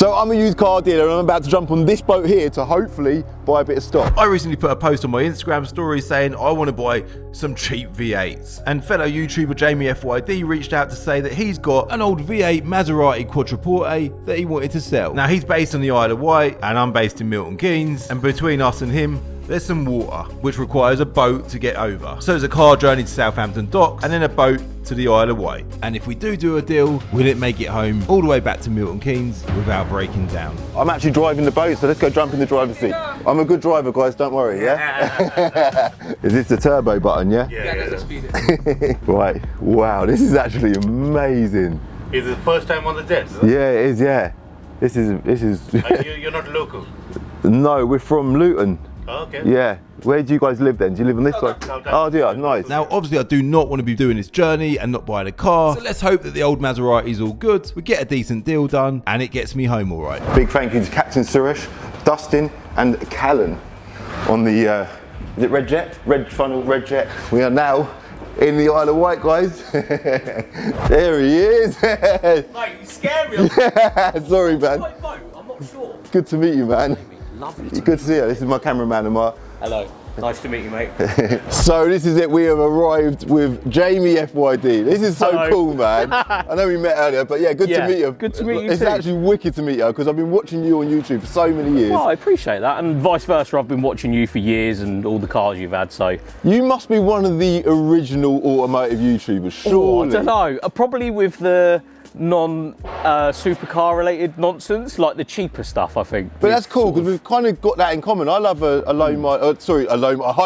So I'm a used car dealer and I'm about to jump on this boat here to hopefully buy a bit of stock. I recently put a post on my Instagram story saying I want to buy some cheap V8s, and fellow YouTuber Jamie FYD reached out to say that he's got an old V8 Maserati Quattroporte that he wanted to sell. Now he's based on the Isle of Wight and I'm based in Milton Keynes, and between us and him there's some water, which requires a boat to get over. So there's a car journey to Southampton docks and then a boat to the Isle of Wight. And if we do a deal, will it make it home all the way back to Milton Keynes without breaking down? I'm actually driving the boat, so let's go jump in the driver's seat. I'm a good driver, guys, don't worry, yeah? Is this the turbo button, yeah? Yeah, that's the speed. Right, wow, this is actually amazing. Is it the first time on the jets? Yeah, it is, yeah. This is. You're not local? No, we're from Luton. Oh, okay. Yeah. Where do you guys live then? Do you live on this side? Oh, do you? Nice. Now, obviously, I do not want to be doing this journey and not buying a car. So let's hope that the old Maserati is all good. We get a decent deal done and it gets me home all right. Big thank you to Captain Suresh, Dustin and Callan on the, is it Red Jet? Red Funnel, Red Jet. We are now in the Isle of Wight, guys. There he is. Mate, you scare me. Yeah, sorry, man. What boat? I'm not sure. Good to meet you, man. Lovely. Good to see you. This is my cameraman and my... Hello. Nice to meet you, mate. So this is it. We have arrived with Jamie FYD. This is so Hello. cool, man. I know we met earlier, but yeah, good to meet you. Good to meet you It's too. actually wicked to meet you because I've been watching you on YouTube for so many years. Well, I appreciate that, and vice versa. I've been watching you for years and all the cars you've had, so... You must be one of the original automotive YouTubers, surely. Oh, I don't know. Probably with the non-supercar related nonsense, like the cheaper stuff, I think. But that's cool because we've kind of got that in common. I love a high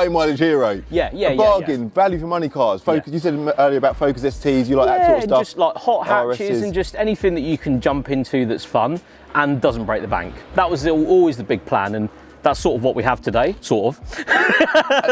mileage hero. Yeah, a bargain, value for money cars. Focus. You said earlier about Focus STs. You like that sort of stuff. Just like hot hatches RSs. and just anything that you can jump into that's fun and doesn't break the bank. That was always the big plan, and that's sort of what we have today, sort of.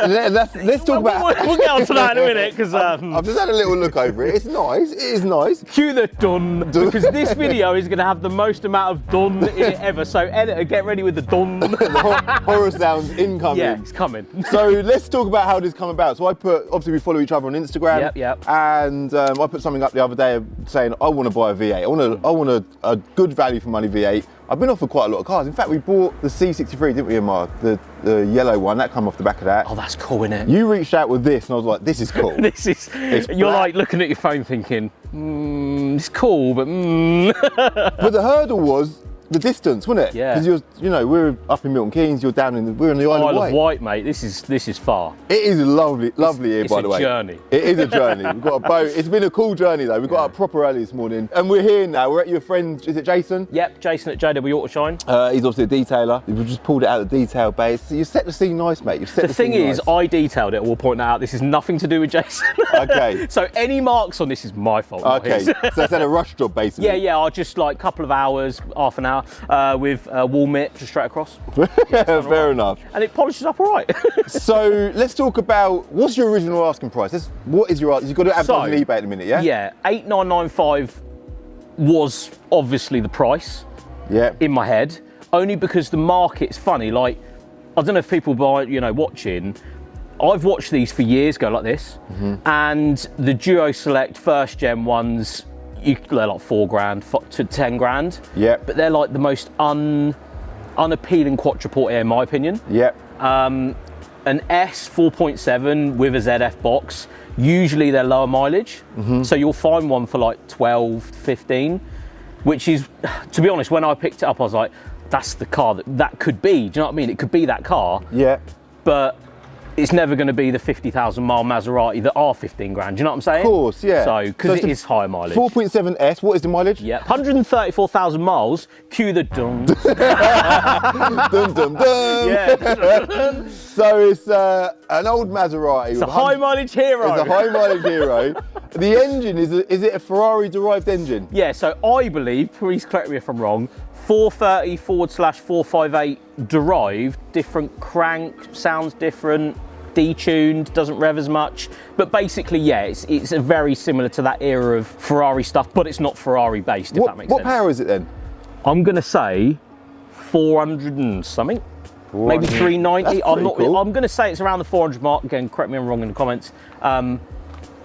Let's talk about... We'll get on to that in a minute, because... I've just had a little look over it. It's nice. It is nice. Cue the done, because this video is going to have the most amount of done in it ever. So editor, get ready with the done. The horror sounds incoming. Yeah, it's coming. So let's talk about how this come about. So obviously we follow each other on Instagram. Yep. And I put something up the other day saying I want to buy a V8. I want a good value for money V8. I've been offered quite a lot of cars. In fact, we bought the C63, didn't we, Mark? The yellow one, that come off the back of that. Oh, that's cool, innit? You reached out with this and I was like, this is cool. You're like looking at your phone thinking, it's cool, but But the hurdle was the distance, wasn't it? Yeah. Because we're up in Milton Keynes, we're in the Isle of Wight. Mate. This is far. It is lovely here, by the way. It's a journey. It is a journey. We've got a boat. It's been a cool journey though. We got up proper early this morning, and we're here now. We're at your friend. Is it Jason? Yep, Jason at JW Auto Shine. He's obviously a detailer. We've just pulled it out of the detail base. So you set the scene nice, mate. You've set The thing is, I detailed it. We'll point that out. This is nothing to do with Jason. Okay. So any marks on this is my fault. not Okay. his. So it's had a rush job basically. Yeah. I just like a couple of hours, half an hour with wall mitt just straight across, Fair enough. and it polishes up all right. So let's talk about what's your original asking price. What is your? You've got to advertise on eBay in a minute, yeah? Yeah, 8,995 was obviously the price. Yeah. In my head, only because the market's funny. Like, I don't know if people watching. I've watched these for years go like this, and the Duo Select first gen ones, they're like $4,000 to 10 grand. Yeah. But they're like the most unappealing quadruporte in my opinion. Yeah. An S 4.7 with a ZF box, usually they're lower mileage. So you'll find one for like 12, 15, which is, to be honest, when I picked it up, I was like, that's the car that could be. Do you know what I mean? It could be that car. Yeah. But it's never going to be the 50,000 mile Maserati that are 15 grand. Do you know what I'm saying? Of course, yeah. So, because it is high mileage. 4.7S, what is the mileage? Yeah, 134,000 miles. Cue the dun. Dun, dun, dun. Yeah. So it's an old Maserati. It's a high mileage hero. It's a high mileage hero. The engine, is it a Ferrari derived engine? Yeah, so I believe, please correct me if I'm wrong, 430/458 derived, different crank, sounds different, detuned, doesn't rev as much. But basically, yeah, it's a very similar to that era of Ferrari stuff, but it's not Ferrari based, if that makes sense. What power is it then? I'm gonna say 400 and something. Maybe 390. Cool. I'm gonna say it's around the 400 mark. Again, correct me if I'm wrong in the comments.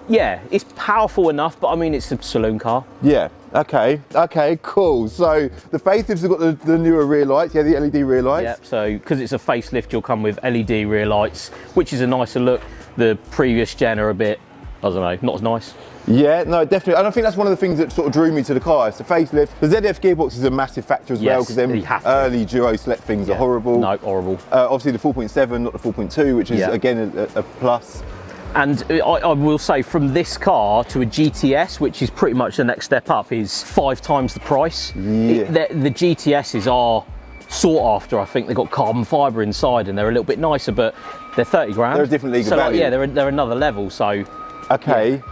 Yeah, it's powerful enough, but I mean, it's a saloon car. Yeah. Okay, cool. So the facelifts have got the newer rear lights, yeah, the LED rear lights. Yep, so because it's a facelift, you'll come with LED rear lights, which is a nicer look. The previous gen are a bit, I don't know, not as nice. Yeah, no, definitely. And I think that's one of the things that sort of drew me to the car. It's the facelift. The ZF gearbox is a massive factor as well, because them early duo select things are horrible. No, horrible. Obviously the 4.7, not the 4.2, which is again a plus. And I will say, from this car to a GTS, which is pretty much the next step up, is 5 times the price. Yeah. The GTSs are sought after. I think they've got carbon fibre inside and they're a little bit nicer, but they're 30 grand. They're a different league of value. Yeah, they're another level. So okay, yeah.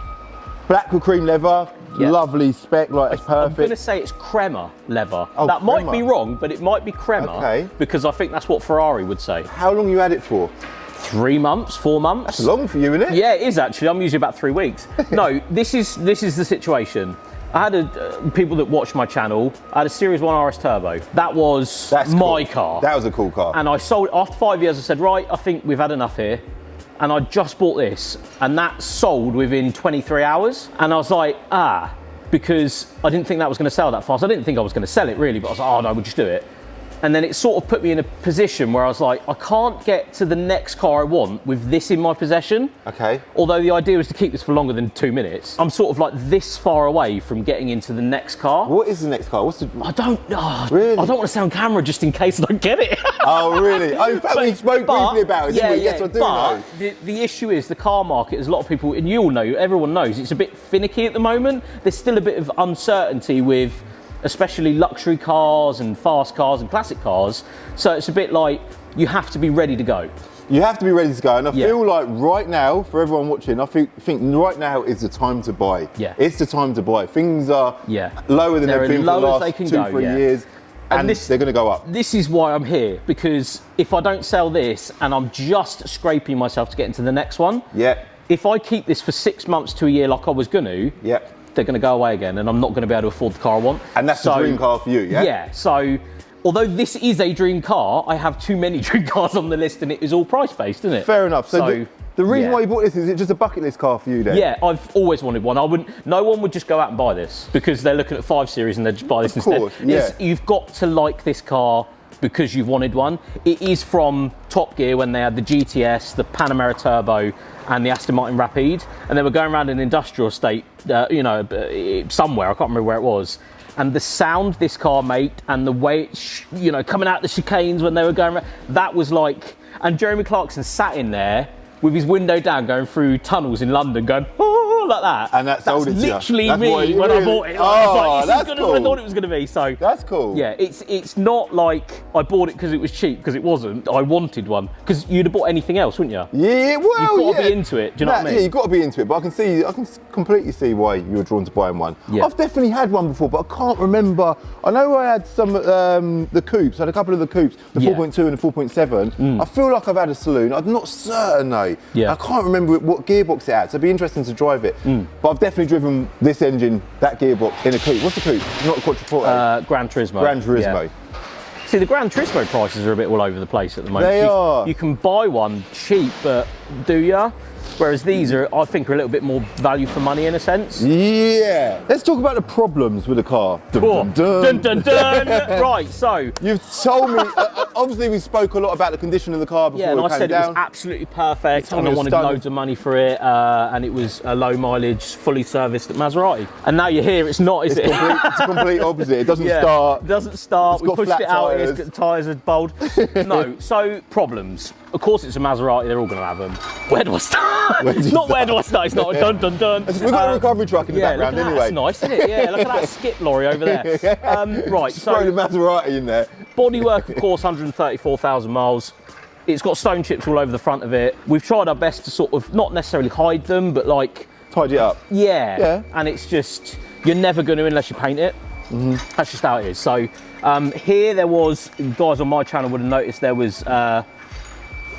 Black with cream leather, lovely spec, like it's perfect. I'm going to say it's crema leather. Oh, that crema. might be wrong, but it might be crema because I think that's what Ferrari would say. How long you had it for? 3 months, 4 months. That's long for you, isn't it? Yeah, it is actually. I'm usually about 3 weeks. No, this is the situation. I had people that watch my channel. I had a Series 1 RS Turbo. That's my car. That was a cool car. And I sold after 5 years. I said, right, I think we've had enough here. And I just bought this, and that sold within 23 hours. And I was like, because I didn't think that was going to sell that fast. I didn't think I was going to sell it really, but I was like, oh no, we'll just do it. And then it sort of put me in a position where I was like, I can't get to the next car I want with this in my possession. Okay. Although the idea was to keep this for longer than 2 minutes. I'm sort of like this far away from getting into the next car. What is the next car? What's the... I don't know. Really? I don't want to sound camera just in case I don't get it. Oh, really? Oh, in fact, we spoke briefly about it, didn't we? Yes, I do know. The issue is the car market, there's a lot of people, and you all know, everyone knows, it's a bit finicky at the moment. There's still a bit of uncertainty with especially luxury cars and fast cars and classic cars. So it's a bit like you have to be ready to go. You have to be ready to go, and I feel like right now, for everyone watching, I think right now is the time to buy. Yeah. It's the time to buy. Things are lower than they've been for the last 2-3 years, and they're going to go up. This is why I'm here, because if I don't sell this and I'm just scraping myself to get into the next one, if I keep this for 6 months to a year like I was going to, they're going to go away again, and I'm not going to be able to afford the car I want. And that's the dream car for you, yeah? Yeah, so although this is a dream car, I have too many dream cars on the list, and it is all price-based, isn't it? Fair enough. So the reason why you bought this, is it just a bucket list car for you then? Yeah, I've always wanted one. No one would just go out and buy this because they're looking at 5 Series and they just buy this instead. Of course, yeah. You've got to like this car because you've wanted one. It is from Top Gear when they had the GTS, the Panamera Turbo, and the Aston Martin Rapide, and they were going around an industrial estate, somewhere, I can't remember where it was, and the sound this car made and the way it, coming out the chicanes when they were going around, that was like, and Jeremy Clarkson sat in there with his window down going through tunnels in London going, oh, like that. And that's literally me when I bought it. I was like, this is what I thought it was going to be. So that's cool. Yeah, it's not like I bought it because it was cheap, because it wasn't. I wanted one, because you'd have bought anything else, wouldn't you? Yeah, well, you've got to be into it. Do you know what I mean? Yeah, you've got to be into it. But I can completely see why you were drawn to buying one. Yeah. I've definitely had one before, but I can't remember. I know I had some the coupes. I had a couple of the coupes, the 4.2 and the 4.7. I feel like I've had a saloon. I'm not certain though. Yeah. I can't remember what gearbox it had, so it'd be interesting to drive it. But I've definitely driven this engine, that gearbox, in a coupe. What's the coupe? Not a Quattroporte. Gran Turismo. Gran Turismo. Yeah. See, the Gran Turismo prices are a bit all over the place at the moment. They are. You can buy one cheap, but do ya? Whereas these are, I think, are a little bit more value for money in a sense. Yeah. Let's talk about the problems with the car. Dun, dun, dun. Dun, dun. Right, so. You've told me, obviously we spoke a lot about the condition of the car before it came down. Yeah, and I said it was absolutely perfect, and I wanted loads of money for it, and it was a low mileage, fully serviced at Maserati. And now you're here, it's not, is it? It's a complete opposite. It doesn't start. It doesn't start. We pushed it out, the tyres are bowled. No, so problems. Of course it's a Maserati, they're all going to have them. Where do I start? Where do I start? It's not a dun dun dun. We've got a recovery truck in the background anyway. That's nice, isn't it? Yeah, look at that skip lorry over there. Right, so throw the Maserati in there. Bodywork, of course, 134,000 miles. It's got stone chips all over the front of it. We've tried our best to sort of not necessarily hide them, but like tidy it up. Yeah. And it's just, you're never going to unless you paint it. That's just how it is. So here there was, guys on my channel would have noticed there was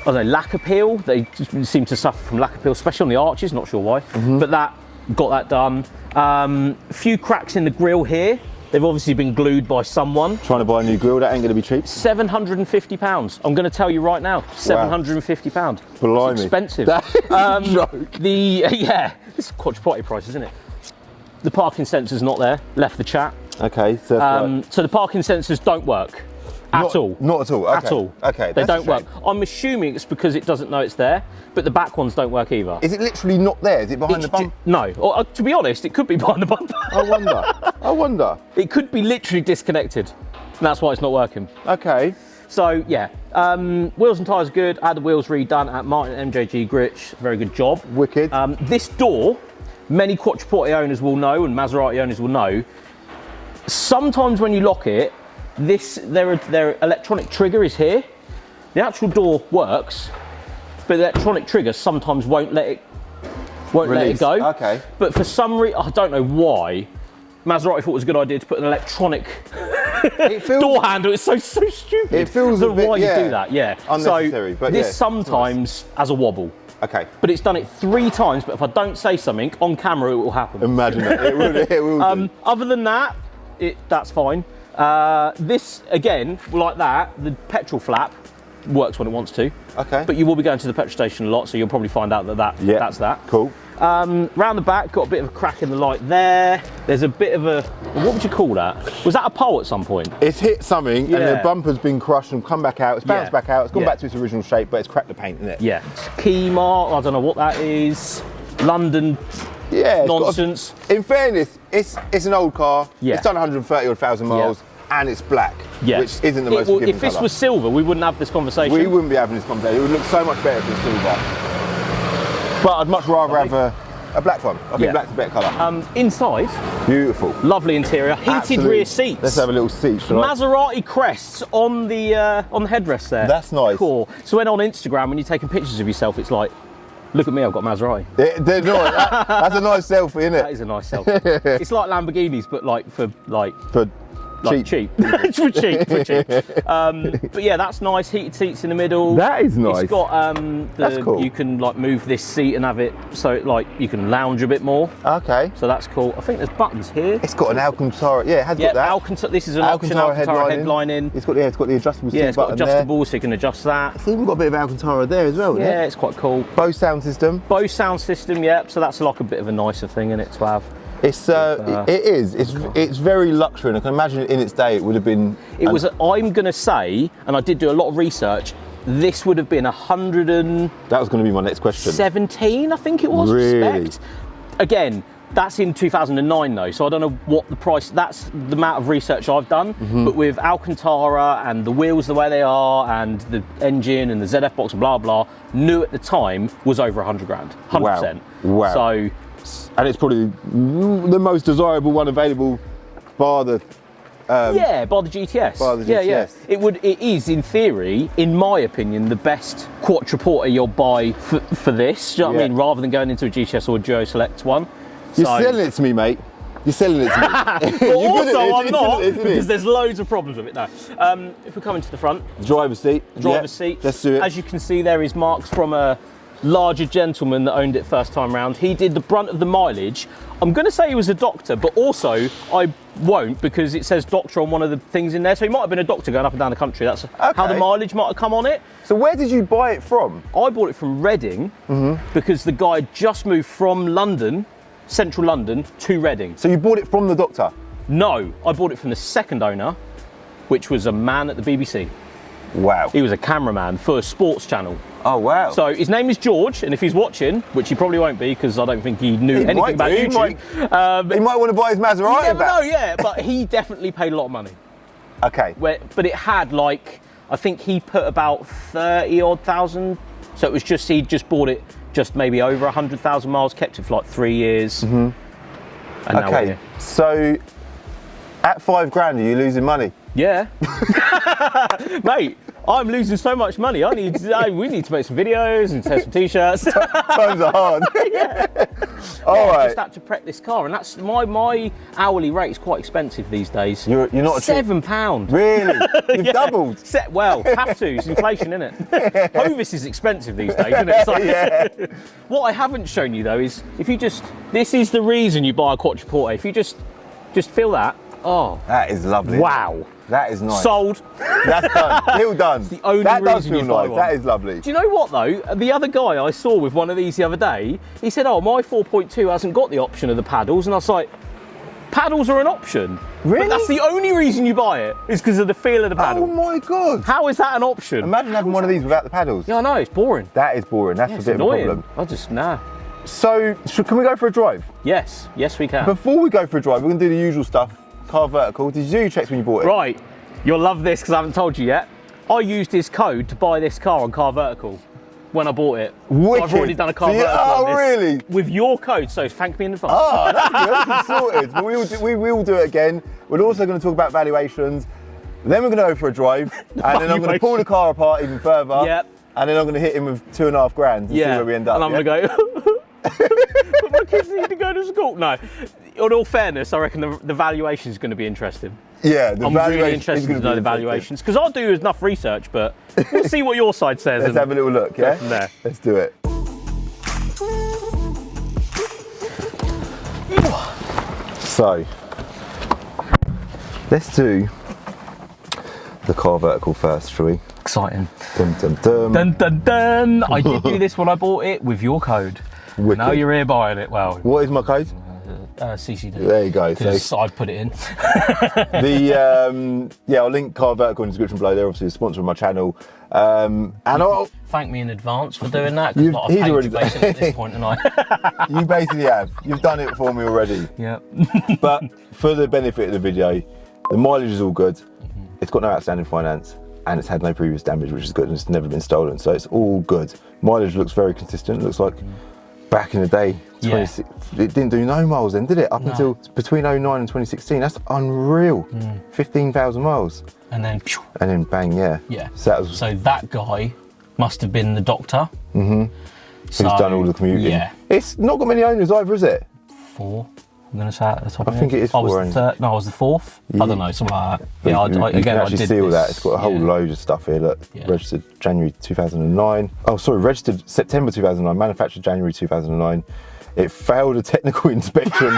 I don't know, lack appeal. They just seem to suffer from lack appeal, especially on the arches, not sure why. But that got that done. A few cracks in the grille here. They've obviously been glued by someone. Trying to buy a new grille, that ain't going to be cheap. £750. I'm going to tell you right now, £750. Blimey. It's expensive. That is a joke. Yeah, this is Quattroporte price, isn't it? The parking sensor's not there. Left the chat. Okay, so So the parking sensors don't work at all. Not at all. Okay. At all. Okay, They that's a don't work. shame. I'm assuming it's because it doesn't know it's there, but the back ones don't work either. Is it literally not there? Is it behind the bump? No. Or, to be honest, it could be behind the bumper. I wonder. I wonder. It could be literally disconnected. And that's why it's not working. Okay. So yeah, wheels and tyres are good. I had the wheels redone at Martin MJG Gritch. Very good job. Wicked. This door, many Quattroporte owners will know and Maserati owners will know. Sometimes when you lock it, their electronic trigger is here. The actual door works, but the electronic trigger sometimes won't let it go. Okay. But for some reason, I don't know why, Maserati thought it was a good idea to put an electronic door handle. It's so stupid. It feels I a don't know bit, why yeah, you do that. Yeah. unnecessary, So but this yeah, sometimes has a wobble. Okay. But it's done it 3 times. But if I don't say something on camera, it will happen. Imagine that. It will do. Other than that, that's fine. This again, like that, the petrol flap works when it wants to. Okay. But you will be going to the petrol station a lot, so you'll probably find out that's that. Cool. Round the back, got a bit of a crack in the light there. There's a bit of a, what would you call that? Was that a pole at some point? It's hit something and the Yeah. bumper's been crushed and come back out. It's bounced Yeah. back out. It's gone Yeah. back to its original shape, but it's cracked the paint in it. Yeah. Key mark, I don't know what that is. London Yeah. nonsense. In fairness, it's an old car. Yeah. It's done 130,000 miles and it's black, Yeah. which isn't the most forgiving If this colour. was silver, we wouldn't have this conversation. We wouldn't be having this conversation. It would look so much better if it was silver. But I'd much rather have a black one. I think Yeah. black's a better colour. Inside, Beautiful. lovely interior, heated Absolutely. rear seats. Let's have a little seat, shall I? Maserati crests on the headrest there. That's nice. Cool. So when on Instagram, when you're taking pictures of yourself, it's like, look at me, I've got Maserati. They're nice. That's a nice selfie, isn't That it? is a nice selfie. It's like Lamborghinis, but for cheap. for cheap. But yeah, that's nice. Heated seats in the middle. That is nice. It's got That's cool. You can like move this seat and have it so like you can lounge a bit more. Okay. So that's cool. I think there's buttons here. It's got an Alcantara. Yeah, it has Yeah, got that. Alcantara. This is an option Alcantara headlining. It's got the adjustable seat Yeah, it's got button there. adjustable, so you can adjust that. It's even got a bit of Alcantara there as well. Yeah, it's quite cool. Bose sound system. Bose sound system, yeah. So that's like a bit of a nicer thing in it to have. It's it is. It's very luxury, and I can imagine in its day it would have been. It was. I'm gonna say, and I did do a lot of research. This would have been 117, That was going to be my next question. I think it was. Really? Spec'd. Again, that's in 2009 though, so I don't know what the price. That's the amount of research I've done. Mm-hmm. But with Alcantara and the wheels the way they are, and the engine and the ZF box and blah blah, new at the time was over 100 grand, 100%. Wow. So. And it's probably the most desirable one available, bar the. Yeah, by the GTS. By the Yeah, yeah. GTS. It is, in theory, in my opinion, the best Quattroporte you'll buy for this. Do you know what I Yeah. mean? Rather than going into a GTS or a Duo Select one. You're selling it to me, mate. You're selling it to me. But You're good also, at this, I'm not, isn't it? because there's loads of problems with it now. If we come into the front, Driver's seat. driver's Yeah, seat. Let's do it. As you can see, there is marks from a larger gentleman that owned it first time round. He did the brunt of the mileage. I'm going to say he was a doctor, but also I won't, because it says doctor on one of the things in there. So he might have been a doctor going up and down the country. That's how the mileage might have come on it. So where did you buy it from? I bought it from Reading because the guy just moved from London, central London, to Reading. So you bought it from the doctor? No, I bought it from the second owner, which was a man at the BBC. Wow. He was a cameraman for a sports channel. Oh, wow. So his name is George, and if he's watching, which he probably won't be because I don't think he knew anything might about do, he YouTube. he might want to buy his Maserati You never back. know, yeah, but he definitely paid a lot of money. Okay. But it had like, I think he put about 30 odd thousand. So it was just, he just bought it just maybe over 100,000 miles, kept it for like 3 years. And now we're Okay. here. So at 5 grand, are you losing money? Yeah. Mate, I'm losing so much money. We need to make some videos and sell some t-shirts. Times are hard. All I right. just had to prep this car, and that's my hourly rate is quite expensive these days. You're not a cheap- £7. Really? You've doubled. Well, have to. It's inflation, isn't it? Hovis is expensive these days, isn't it? It's like- Yeah. What I haven't shown you though is if you just, this is the reason you buy a Quattroporte. If you just feel that. Oh, That is lovely. wow. That is nice. Sold. That's done. Still done. the only that does reason feel you buy nice. one. That is lovely. Do you know what though? The other guy I saw with one of these the other day, he said, "Oh, my 4.2 hasn't got the option of the paddles," and I was like, Paddles are an option. Really? But that's the only reason you buy it, is because of the feel of the paddle. Oh my God. How is that an option? Imagine having one of these without the paddles. Yeah, I know, it's boring. That is boring. That's a It's bit annoying. of a problem. Nah. So, can we go for a drive? Yes, we can. Before we go for a drive, we're going to do the usual stuff. Car vertical. Did you do your checks when you bought it? Right, you'll love this because I haven't told you yet. I used his code to buy this car on Car Vertical when I bought it. Wicked. I've already done a Car So you- Vertical on oh, this. really? With your code, so thank me in advance. Oh, that's good. That's sorted. But we will do it again. We're also going to talk about valuations. Then we're going to go for a drive. And then I'm going to pull the car apart even further. Yep. And then I'm going to hit him with $2.5 grand and see where we end up. And I'm going to go, but my kids need to go to school. No, in all fairness, I reckon the valuation is going to be interesting. Yeah, the I'm valuation really is interested gonna to know be the interesting. valuations because I'll do enough research, but we'll see what your side says. Let's and have a little look, yeah? from there. Let's do it. So, let's do the car vertical first, shall we? Exciting. Dum dum dum. Dun dun dun! I did do this when I bought it with your code. Wicked. Now you're here buying it. Well, What is my code? CCD. There you go. So Because I'd put it in. I'll link Car Vertical in the description below. They're obviously a sponsor of my channel. And I'll, Thank me in advance for doing that. You've- Because he's I've paid already you done- basically at this point tonight. you basically have. You've done it for me already. Yeah. But for the benefit of the video, the mileage is all good. It's got no outstanding finance and it's had no previous damage, which is good, and it's never been stolen. So it's all good. Mileage looks very consistent. It looks like back in the day, Yeah. it didn't do no miles then, did it? Up until between 09 and 2016. That's unreal. 15,000 miles. And then, And then bang, yeah. yeah. So that was So that guy must have been the doctor. who's done all the commuting. Yeah. It's not got many owners either, is it? 4. I'm going to say at the top I of think it is I was 4 the owners. third. No, I was the 4th. I don't know, something like that. Yeah, you can actually did see all that. this, It's got a whole yeah. load of stuff here. Look, Yeah. registered January 2009. Oh, sorry, registered September 2009, manufactured January 2009. It failed a technical inspection.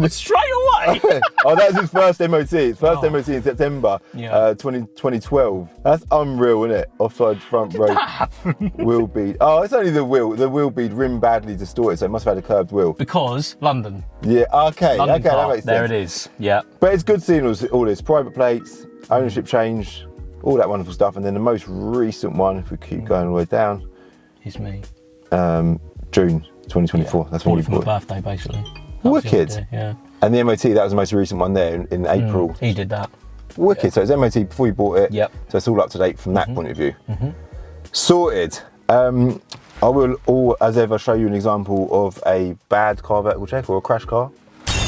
Straight away. Oh, that was his first MOT. His first MOT in September Yeah. 2012. That's unreal, isn't it? Offside front road. Wheel bead. Oh, it's only the wheel. The wheel bead rimmed badly distorted, so it must have had a curved wheel. Because London. Yeah, okay, London okay, car. that makes sense. There it is. Yeah. But it's good seeing all this. Private plates, ownership change, all that wonderful stuff. And then the most recent one, if we keep going all the way down, He's me. June 2024. That's when Bought you it for my bought it. birthday, basically. That was the Wicked. idea, Yeah. And the MOT, that was the most recent one there in April. He did that. Wicked. So it's MOT before you bought it. Yep. So it's all up to date from that point of view. Sorted. I will, as ever, show you an example of a bad car vertical check or a crash car.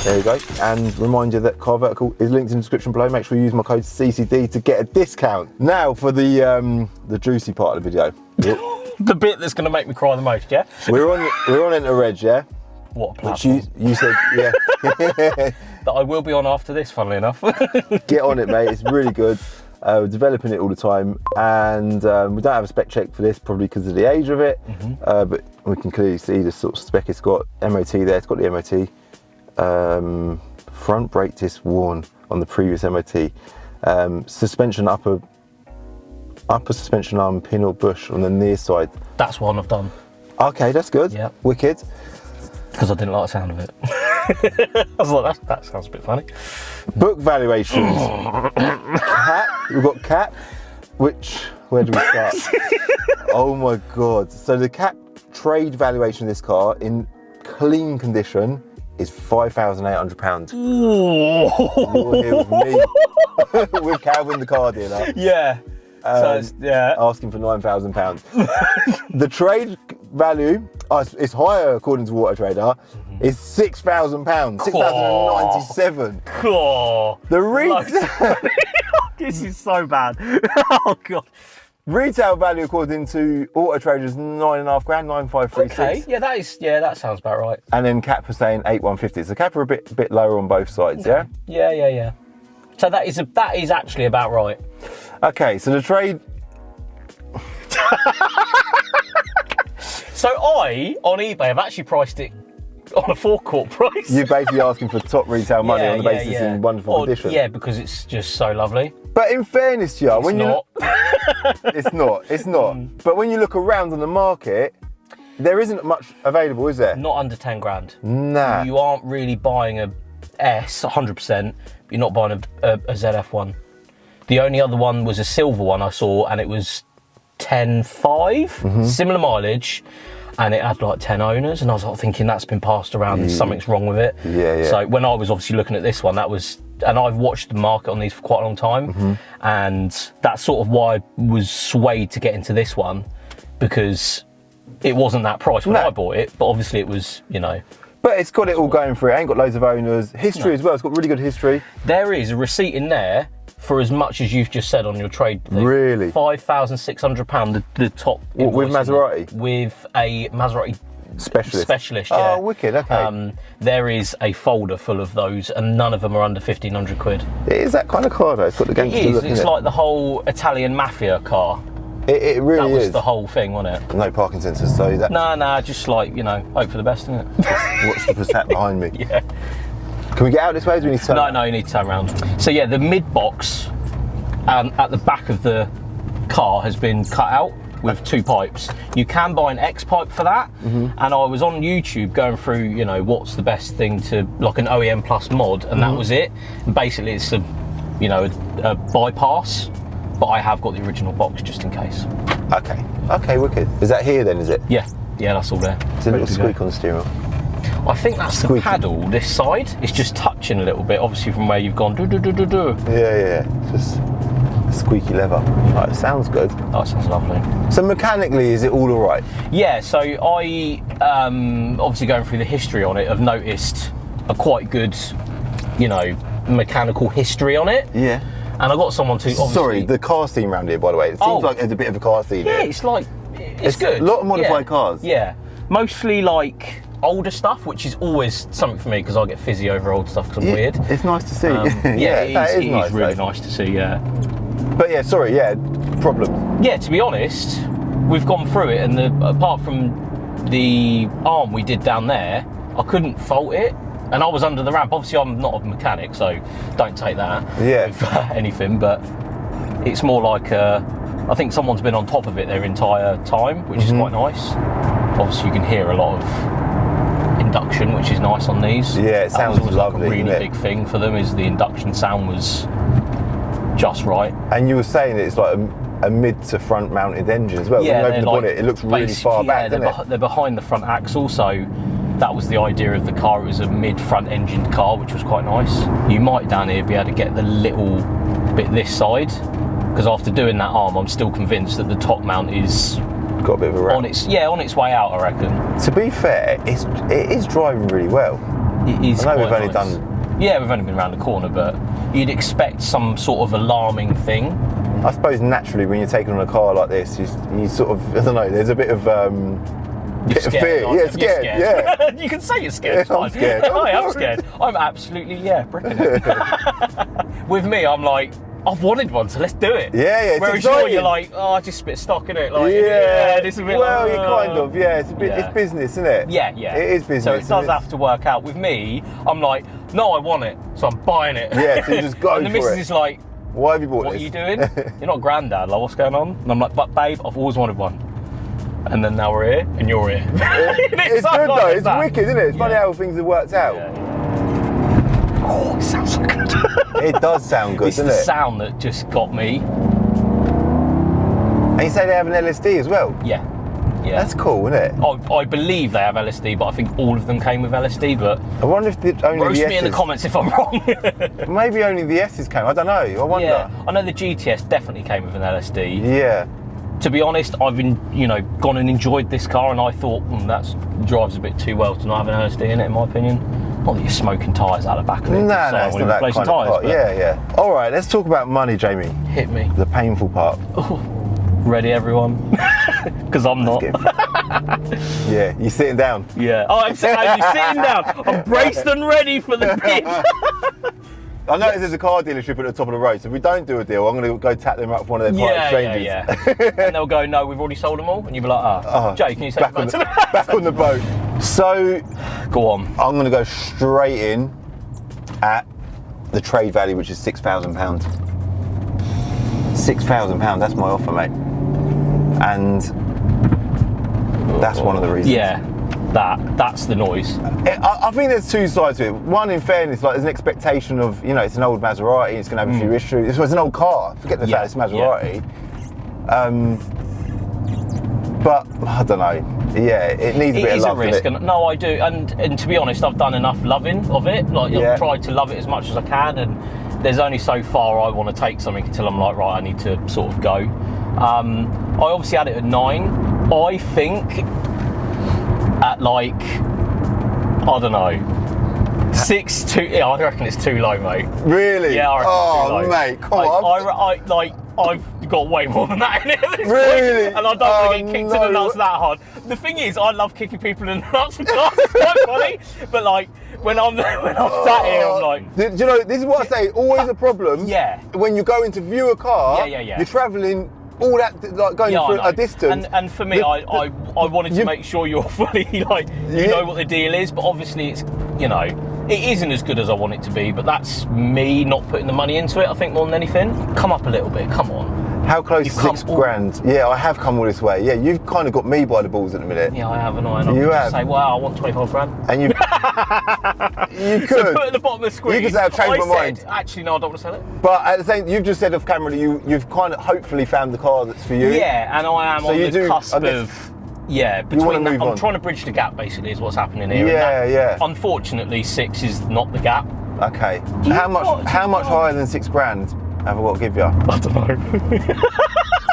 There you go. And remind you that Car Vertical is linked in the description below. Make sure you use my code CCD to get a discount. Now for the juicy part of the video. The bit that's going to make me cry the most, yeah? we're on Enter Reg, yeah? What a Which platform. you said, yeah. That I will be on after this, funnily enough. Get on it, mate. It's really good. We're developing it all the time, and we don't have a spec check for this, probably because of the age of it. But we can clearly see the sort of spec it's got. MOT there. It's got the MOT. Front brake disc worn on the previous MOT. Suspension upper suspension arm pin or bush on the near side. That's one I've done. Okay, that's good. Yep. Wicked. Because I didn't like the sound of it. I was like, that sounds a bit funny. Book valuations. Cap. We've got cap. Where do we start? Oh my god. So the cap trade valuation of this car in clean condition is £5,800. You're here with me, with Calvin, the car dealer. Yeah. Asking for £9,000. The trade value, it's higher according to Water Trader, is £6,000, £6,097. Oh, The retail, this is so bad. Oh god. retail value according to Auto Trader is £9.5 grand, 9,536. Okay, that sounds about right. And then cap are saying 8,150. So cap are a bit lower on both sides, yeah? Yeah. So that is actually about right. Okay, so the trade. So I, on eBay, have actually priced it on a forecourt price. You're basically asking for top retail money on the basis in wonderful condition. Yeah, because it's just so lovely. But in fairness to you, It's not. it's not. But when you look around on the market, there isn't much available, is there? Not under 10 grand. Nah. You aren't really buying S 100%. You're not buying a ZF one. The only other one was a silver one I saw, and it was 10.5, similar mileage, and it had like 10 owners, and I was like thinking that's been passed around and something's wrong with it. Yeah. So when I was obviously looking at this one, that was, and I've watched the market on these for quite a long time, and that's sort of why I was swayed to get into this one, because it wasn't that price when I bought it, but obviously it was, you know. But it's got it all going for it. Ain't got loads of owners. History as well. It's got really good history. There is a receipt in there for as much as you've just said on your trade thing. Really? £5,600, the top. With Maserati? With a Maserati Specialist. yeah. Oh, wicked, okay. There is a folder full of those, and none of them are under 1,500 quid. It is that kind of car though. It's got the gangster look in it. It's like the whole Italian mafia car. It really is. That was the whole thing, wasn't it? No parking sensors, so that. Nah, just like, you know, hope for the best, isn't it? What's the sat behind me? Yeah. Can we get out this way? Or do we need to turn? No, you need to turn around. So yeah, the mid box at the back of the car has been cut out with 2 pipes. You can buy an X pipe for that, and I was on YouTube going through, you know, what's the best thing to, like an OEM Plus mod, and that was it. And basically, it's a, you know, a bypass. But I have got the original box just in case. Okay, wicked. Is that here then, is it? Yeah, that's all there. It's a little squeak on the steering wheel. I think that's the paddle, this side. It's just touching a little bit, obviously from where you've gone. Do. Yeah. Just squeaky leather. Oh, it sounds good. Oh, it sounds lovely. So mechanically, is it all alright? Yeah, so I, obviously going through the history on it, have noticed a quite good, you know, mechanical history on it. Yeah. And I got someone to obviously... Sorry, the car theme around here, by the way. It seems like there's a bit of a car theme here. Yeah, it's like, it's good. A lot of modified cars. Yeah, mostly like older stuff, which is always something for me because I get fizzy over old stuff because I'm weird. It's nice to see. It is really nice to see, yeah. But yeah, sorry, problem. Yeah, to be honest, we've gone through it, and apart from the arm we did down there, I couldn't fault it. And I was under the ramp. Obviously, I'm not a mechanic, so don't take that with anything. But it's more like I think someone's been on top of it their entire time, which is quite nice. Obviously, you can hear a lot of induction, which is nice on these. Yeah, it sounds lovely. lovely. Like a really big thing for them is the induction sound was just right. And you were saying that it's like a mid to front mounted engine as well. Yeah, when you open the bonnet, it looks really far back, doesn't it? They're behind the front axle, so that was the idea of the car. It was a mid-front engined car, which was quite nice. You might down here be able to get the little bit this side, because after doing that arm, I'm still convinced that the top mount is got a bit of a ramp. on its way out, I reckon. To be fair, it is driving really well. It is. I know we've only nice. Yeah, we've only been around the corner, but you'd expect some sort of alarming thing. I suppose naturally, when you're taking on a car like this, you sort of, I don't know, there's a bit of bit of fear. Yeah, scared. Yeah. You can say you're scared. Yeah, I'm scared. I am scared. I'm absolutely bricking it. With me, I'm like, I've wanted one, so let's do it. Yeah, it's Whereas exciting. you're like, oh, I just spit stock in it. Like, it's a bit. Well, you kind of. Yeah, it's a bit. It's business, isn't it? Yeah. It is business. So it does have to work out. With me, I'm like, no, I want it, so I'm buying it. Yeah, so you just go and the for missus it. is like, why have you bought what this? are you doing? You're not granddad. Like, what's going on? And I'm like, but babe, I've always wanted one. And then now we're here, and you're here. It's good though. It's wicked, isn't it? It's funny how things have worked out. Yeah. Oh, it sounds so good. It does sound good, doesn't it? It's the sound that just got me. And you say they have an LSD as well? Yeah. That's cool, isn't it? I believe they have LSD, but I think all of them came with LSD. But I wonder if only roast the me in the comments if I'm wrong. Maybe only the S's came. I don't know. I wonder. Yeah, I know the GTS definitely came with an LSD. Yeah. To be honest, I've been, gone and enjoyed this car, and I thought that drives a bit too well to not have an LSD in it, in my opinion. Not that you're smoking tyres out the back of it. No, it's not that kind of part. Yeah. All right, let's talk about money, Jamie. Hit me. The painful part. Ooh. Ready, everyone? Because I'm not. Yeah, you're sitting down. Yeah. Oh, I'm sitting down. I'm braced and ready for the bid. I know there's a car dealership at the top of the road, so if we don't do a deal, I'm going to go tap them up for one of their part exchanges. Yeah. And they'll go, no, we've already sold them all. And you'll be like, Jay, can you take them back on the boat? So, go on. I'm going to go straight in at the trade value, which is £6,000. £6,000, that's my offer, mate. And that's one of the reasons. Yeah. That's the noise. I think there's two sides to it. One, in fairness, like there's an expectation of, you know, it's an old Maserati, it's going to have a few issues. It's an old car. Forget the fact it's Maserati. But I don't know. Yeah, it needs a bit of love. It is a risk. And, no, I do. And to be honest, I've done enough loving of it. Like I've tried to love it as much as I can, and there's only so far I want to take something until I'm like, right, I need to sort of go. I obviously had it at 9. I think at like, I don't know, 6 too. Yeah, I reckon it's too low, mate. Really? Yeah, I reckon it's too low. Mate, come on. I've got way more than that in it at this Really? point, and I don't want to get kicked in the nuts that hard. The thing is, I love kicking people in the nuts with cars. It's quite funny, but like when I'm sat here, I'm like, do you know? This is what I say. Always a problem. Yeah. When you're going to view a car. Yeah. You're travelling all that, like going for a distance. And for me, I wanted to make sure you're fully like you know what the deal is, but obviously it's, you know, it isn't as good as I want it to be, but that's me not putting the money into it, I think, more than anything. Come up a little bit, come on. How close to 6 grand? Yeah, I have come all this way. Yeah, you've kind of got me by the balls at the minute. Yeah, I have, and I say, wow, I want 25 grand. And you could. So put it at the bottom of the screen. You could say, I've changed my mind. Actually, no, I don't want to sell it. But at the same, you've just said off camera that you've kind of hopefully found the car that's for you. Yeah, and I am on the cusp of... Yeah, between that, I'm trying to bridge the gap, basically, is what's happening here. Yeah. Unfortunately, 6 is not the gap. Okay. How much higher than 6 grand have I got to give you? I don't know.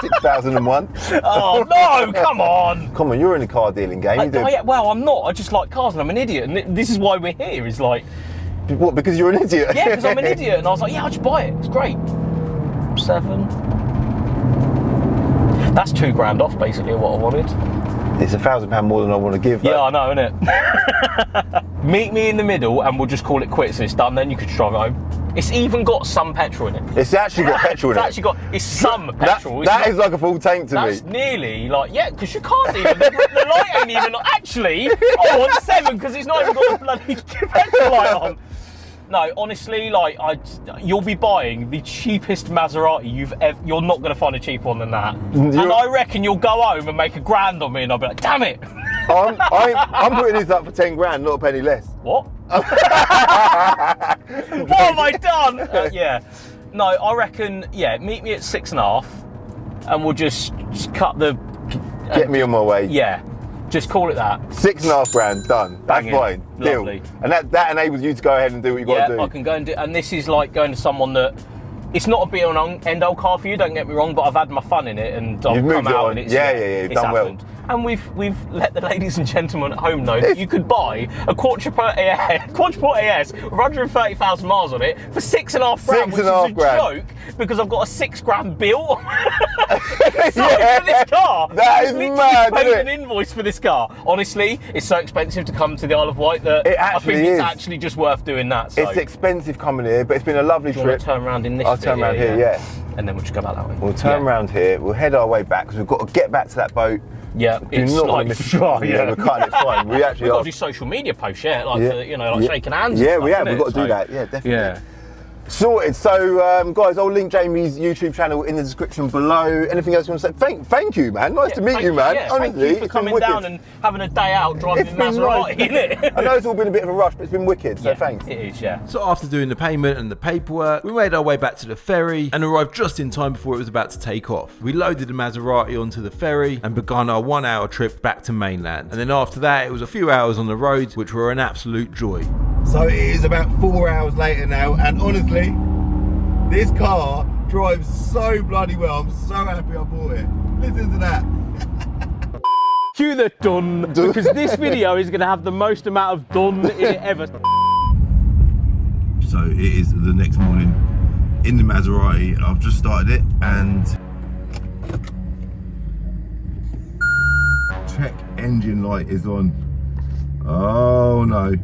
6,001. Oh no! Come on. Come on, you're in the car dealing game. Well, I'm not. I just like cars, and I'm an idiot, and this is why we're here. Is like, what? Because you're an idiot? Yeah, because I'm an idiot, and I was like, yeah, I'll just buy it. It's great. 7. That's 2 grand off, basically, of what I wanted. It's £1,000 more than I want to give. Yeah, I know, innit? Meet me in the middle, and we'll just call it quits. And it's done. Then you could drive home. It's even got some petrol in it. It's actually got petrol in it. It's actually got. It's some petrol. That is like a full tank to me. That's nearly like, yeah, because you can't even. The light ain't even. Actually, I want 7 because it's not even got the bloody petrol light on. No, honestly, like you'll be buying the cheapest Maserati you're not going to find a cheaper one than that. And I reckon you'll go home and make £1 grand on me, and I'll be like, damn it. I'm putting this up for 10 grand, not a penny less. What? What have I done? Yeah. No, I reckon, meet me at 6.5 and we'll just cut the... Get me on my way. Yeah. Just call it that. 6.5 grand, done. That's fine. Deal. Lovely. And that enables you to go ahead and do what you got to do. Yeah, I can go and do. And this is like going to someone that. It's not a be-all and end-all car for you. Don't get me wrong, but I've had my fun in it, and I've come out and it's you've done happened. well. And we've let the ladies and gentlemen at home know that you could buy a Quadriport AS with 130,000 miles on it for 6.5 grand, which is a joke because I've got a 6 grand bill. For this car. That is mad, paid isn't an invoice for this car. Honestly, it's so expensive to come to the Isle of Wight that I think it's actually just worth doing that. So. It's expensive coming here, but it's been a lovely trip. Want to turn around in this? I'll turn around here, yeah. And then we'll just go back that way. We'll turn around here. We'll head our way back because we've got to get back to that boat. Yeah, it's not like we're cutting it fine. We actually we've got to do social media posts, shaking hands. Yeah, and we stuff, have. We've got to do that. Yeah, definitely. Yeah. Sorted. So, guys, I'll link Jamie's YouTube channel in the description below. Anything else you want to say? Thank you, man. Nice to meet you, man. Yeah, honestly, thank you for coming down and having a day out driving in Maserati, innit? I know it's all been a bit of a rush, but it's been wicked. So thanks. It is, yeah. So after doing the payment and the paperwork, we made our way back to the ferry and arrived just in time before it was about to take off. We loaded the Maserati onto the ferry and began our 1-hour trip back to mainland. And then after that, it was a few hours on the road, which were an absolute joy. So it is about 4 hours later now, and honestly, this car drives so bloody well. I'm so happy I bought it. Listen to that. Cue the done, because this video is going to have the most amount of done in it ever. So it is the next morning in the Maserati. I've just started it and check engine light is on. Oh no.